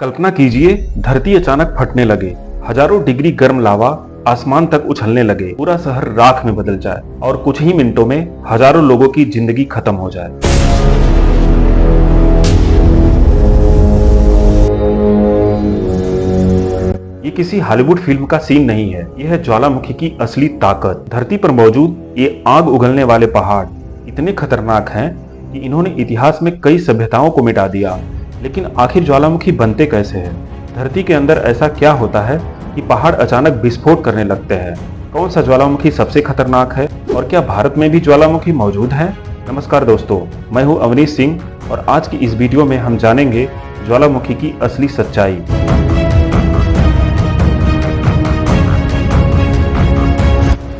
कल्पना कीजिए, धरती अचानक फटने लगे, हजारों डिग्री गर्म लावा आसमान तक उछलने लगे, पूरा शहर राख में बदल जाए और कुछ ही मिनटों में हजारों लोगों की जिंदगी खत्म हो जाए। ये किसी हॉलीवुड फिल्म का सीन नहीं है, यह है ज्वालामुखी की असली ताकत। धरती पर मौजूद ये आग उगलने वाले पहाड़ इतने खतरनाक हैं कि इन्होंने इतिहास में कई सभ्यताओं को मिटा दिया। लेकिन आखिर ज्वालामुखी बनते कैसे हैं? धरती के अंदर ऐसा क्या होता है कि पहाड़ अचानक विस्फोट करने लगते हैं? कौन सा ज्वालामुखी सबसे खतरनाक है और क्या भारत में भी ज्वालामुखी मौजूद है? नमस्कार दोस्तों, मैं हूं अवनीश सिंह और आज की इस वीडियो में हम जानेंगे ज्वालामुखी की असली सच्चाई।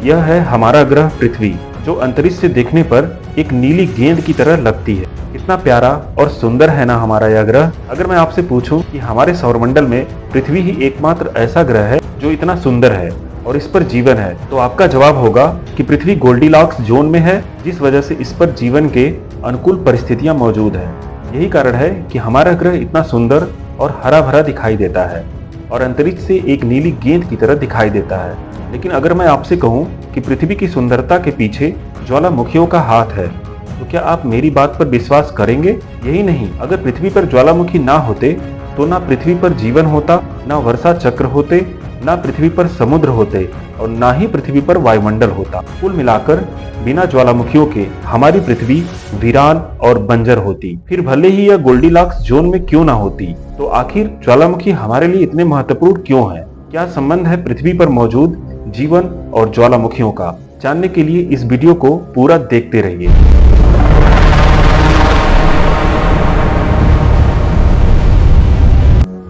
यह है हमारा ग्रह पृथ्वी, जो अंतरिक्ष से देखने पर एक नीली गेंद की तरह लगती है। कितना प्यारा और सुंदर है ना हमारा यह ग्रह। अगर मैं आपसे पूछूं कि हमारे सौरमंडल में पृथ्वी ही एकमात्र ऐसा ग्रह है जो इतना सुंदर है और इस पर जीवन है, तो आपका जवाब होगा कि पृथ्वी गोल्डीलॉक्स जोन में है, जिस वजह से इस पर जीवन के अनुकूल परिस्थितियां मौजूद है। यही कारण है कि हमारा ग्रह इतना सुंदर और हरा भरा दिखाई देता है और अंतरिक्ष से एक नीली गेंद की तरह दिखाई देता है। लेकिन अगर मैं आपसे कहूं कि पृथ्वी की सुंदरता के पीछे ज्वालामुखियों का हाथ है, तो क्या आप मेरी बात पर विश्वास करेंगे? यही नहीं, अगर पृथ्वी पर ज्वालामुखी ना होते तो ना पृथ्वी पर जीवन होता, ना वर्षा चक्र होते, ना पृथ्वी पर समुद्र होते और ना ही पृथ्वी पर वायुमंडल होता। कुल मिलाकर बिना ज्वालामुखियों के हमारी पृथ्वी वीरान और बंजर होती। फिर भले ही यह गोल्डीलॉक्स जोन में क्यों ना होती, तो आखिर ज्वालामुखी हमारे लिए इतने महत्वपूर्ण क्यों है? क्या संबंध है पृथ्वी पर मौजूद जीवन और ज्वालामुखियों का? जानने के लिए इस वीडियो को पूरा देखते रहिए।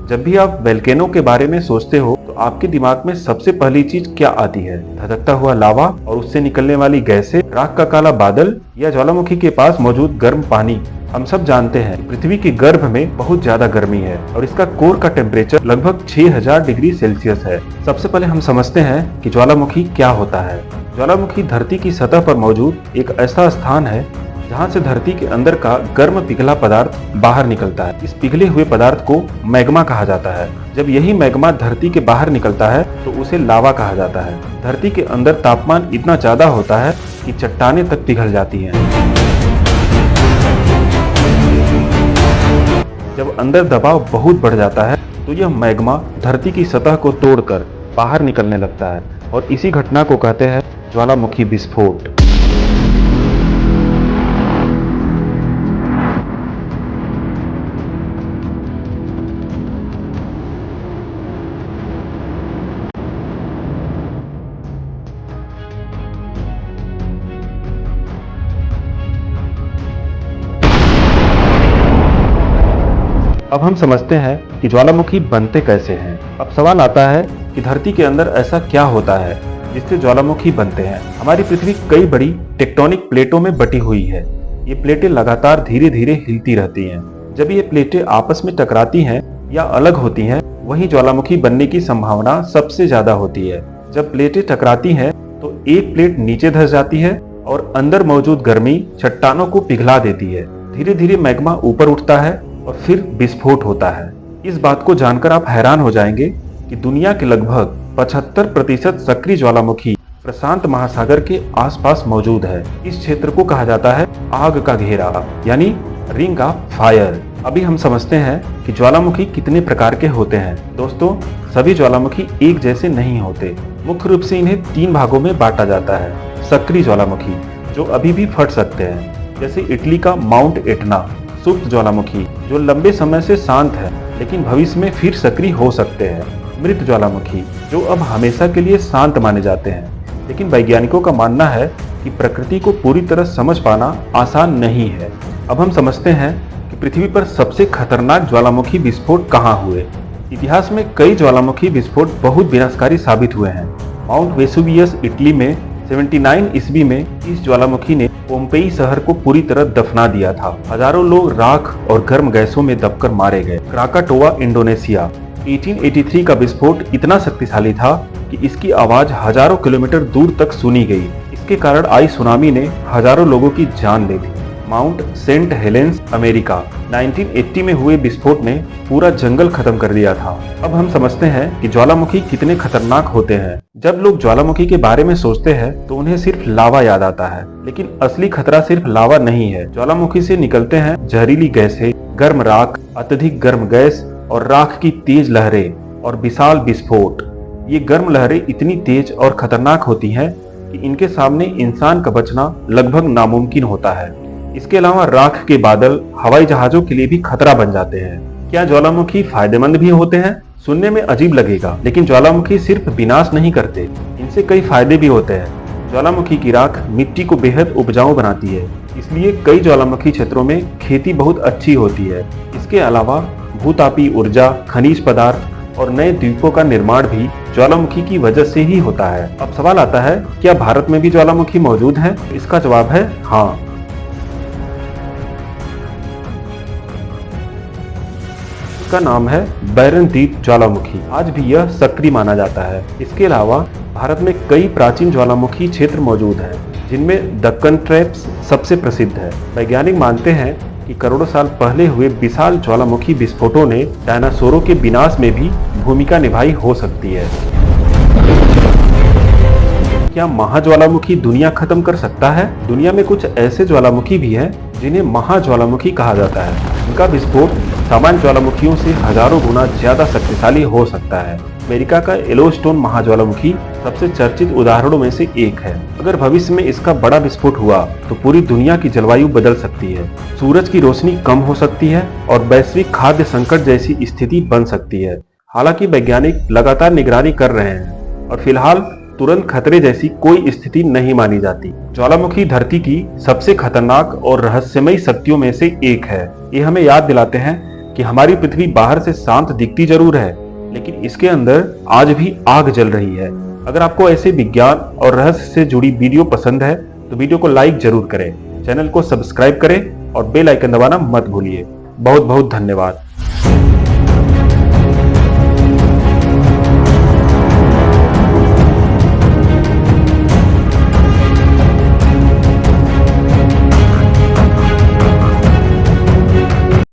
जब भी आप वोल्केनो के बारे में सोचते हो तो आपके दिमाग में सबसे पहली चीज क्या आती है? धधकता हुआ लावा और उससे निकलने वाली गैसें, राख का काला बादल या ज्वालामुखी के पास मौजूद गर्म पानी? हम सब जानते हैं पृथ्वी के गर्भ में बहुत ज्यादा गर्मी है और इसका कोर का टेम्परेचर लगभग 6000 डिग्री सेल्सियस है। सबसे पहले हम समझते हैं कि ज्वालामुखी क्या होता है। ज्वालामुखी धरती की सतह पर मौजूद एक ऐसा स्थान है जहां से धरती के अंदर का गर्म पिघला पदार्थ बाहर निकलता है। इस पिघले हुए पदार्थ को मैग्मा कहा जाता है। जब यही मैग्मा धरती के बाहर निकलता है तो उसे लावा कहा जाता है। धरती के अंदर तापमान इतना ज्यादा होता है कि चट्टानें तक पिघल जाती हैं। जब अंदर दबाव बहुत बढ़ जाता है तो यह मैग्मा धरती की सतह को तोड़कर बाहर निकलने लगता है और इसी घटना को कहते हैं ज्वालामुखी विस्फोट। अब हम समझते हैं कि ज्वालामुखी बनते कैसे हैं। अब सवाल आता है कि धरती के अंदर ऐसा क्या होता है जिससे ज्वालामुखी बनते हैं। हमारी पृथ्वी कई बड़ी टेक्टोनिक प्लेटों में बटी हुई है। ये प्लेटें लगातार धीरे धीरे हिलती रहती हैं। जब ये प्लेटें आपस में टकराती हैं या अलग होती हैं, वहीं ज्वालामुखी बनने की संभावना सबसे ज्यादा होती है। जब प्लेटें टकराती हैं तो एक प्लेट नीचे धंस जाती है और अंदर मौजूद गर्मी चट्टानों को पिघला देती है। धीरे धीरे मैग्मा ऊपर उठता है और फिर विस्फोट होता है। इस बात को जानकर आप हैरान हो जाएंगे कि दुनिया के लगभग 75% सक्रिय ज्वालामुखी प्रशांत महासागर के आसपास मौजूद है। इस क्षेत्र को कहा जाता है आग का घेरा, यानी रिंग ऑफ फायर। अभी हम समझते हैं कि ज्वालामुखी कितने प्रकार के होते हैं। दोस्तों, सभी ज्वालामुखी एक जैसे नहीं होते। मुख्य रूप से इन्हें 3 भागों में बांटा जाता है। सक्रिय ज्वालामुखी, जो अभी भी फट सकते हैं, जैसे इटली का माउंट एटना। सुप्त ज्वालामुखी, जो लंबे समय से शांत है लेकिन भविष्य में फिर सक्रिय हो सकते हैं। मृत ज्वालामुखी, जो अब हमेशा के लिए शांत माने जाते हैं, लेकिन वैज्ञानिकों का मानना है कि प्रकृति को पूरी तरह समझ पाना आसान नहीं है। अब हम समझते हैं कि पृथ्वी पर सबसे खतरनाक ज्वालामुखी विस्फोट कहाँ हुए। इतिहास में कई ज्वालामुखी विस्फोट बहुत विनाशकारी साबित हुए हैं। माउंट वेसुवियस इटली में 79 ईस्वी में इस ज्वालामुखी ने पोम्पेई शहर को पूरी तरह दफना दिया था। हजारों लोग राख और गर्म गैसों में दबकर मारे गए। क्राकाटोआ, इंडोनेशिया, 1883 का विस्फोट इतना शक्तिशाली था कि इसकी आवाज हजारों किलोमीटर दूर तक सुनी गई। इसके कारण आई सुनामी ने हजारों लोगों की जान ले ली। Mount Saint Helens, America. 1980 में हुए विस्फोट ने पूरा जंगल खत्म कर दिया था। अब हम समझते हैं कि ज्वालामुखी कितने खतरनाक होते हैं। जब लोग ज्वालामुखी के बारे में सोचते हैं तो उन्हें सिर्फ लावा याद आता है, लेकिन असली खतरा सिर्फ लावा नहीं है। ज्वालामुखी से निकलते हैं जहरीली गैसें, गर्म राख, अत्यधिक गर्म गैस और राख की तेज लहरें और विशाल विस्फोट। ये गर्म लहरें इतनी तेज और खतरनाक होती हैं कि इनके सामने इंसान का बचना लगभग नामुमकिन होता है। इसके अलावा राख के बादल हवाई जहाजों के लिए भी खतरा बन जाते हैं। क्या ज्वालामुखी फायदेमंद भी होते हैं? सुनने में अजीब लगेगा, लेकिन ज्वालामुखी सिर्फ विनाश नहीं करते, इनसे कई फायदे भी होते हैं। ज्वालामुखी की राख मिट्टी को बेहद उपजाऊ बनाती है, इसलिए कई ज्वालामुखी क्षेत्रों में खेती बहुत अच्छी होती है। इसके अलावा भूतापी ऊर्जा, खनिज पदार्थ और नए द्वीपों का निर्माण भी ज्वालामुखी की वजह से ही होता है। अब सवाल आता है, क्या भारत में भी ज्वालामुखी मौजूद है? इसका जवाब है हाँ। इसका नाम है बैरन द्वीप ज्वालामुखी। आज भी यह सक्रिय माना जाता है। इसके अलावा भारत में कई प्राचीन ज्वालामुखी क्षेत्र मौजूद हैं, जिनमें दक्कन ट्रैप्स सबसे प्रसिद्ध है। वैज्ञानिक मानते हैं कि करोड़ों साल पहले हुए विशाल ज्वालामुखी विस्फोटों ने डायनासोरों के विनाश में भी भूमिका निभाई हो सकती है। क्या महाज्वालामुखी दुनिया खत्म कर सकता है? दुनिया में कुछ ऐसे ज्वालामुखी भी हैं जिन्हें महाज्वालामुखी कहा जाता है। इनका विस्फोट सामान्य ज्वालामुखियों से हजारों गुना ज्यादा शक्तिशाली हो सकता है। अमेरिका का येलोस्टोन महाज्वालामुखी सबसे चर्चित उदाहरणों में से एक है। अगर भविष्य में इसका बड़ा विस्फोट हुआ तो पूरी दुनिया की जलवायु बदल सकती है, सूरज की रोशनी कम हो सकती है और वैश्विक खाद्य संकट जैसी स्थिति बन सकती है। हालांकि वैज्ञानिक लगातार निगरानी कर रहे हैं और फिलहाल तुरंत खतरे जैसी कोई स्थिति नहीं मानी जाती। ज्वालामुखी धरती की सबसे खतरनाक और रहस्यमयी शक्तियों में से एक है। ये हमें याद दिलाते हैं कि हमारी पृथ्वी बाहर से शांत दिखती जरूर है, लेकिन इसके अंदर आज भी आग जल रही है। अगर आपको ऐसे विज्ञान और रहस्य से जुड़ी वीडियो पसंद है तो वीडियो को लाइक जरूर करें, चैनल को सब्सक्राइब करें और बेल आइकन दबाना मत भूलिए। बहुत बहुत धन्यवाद।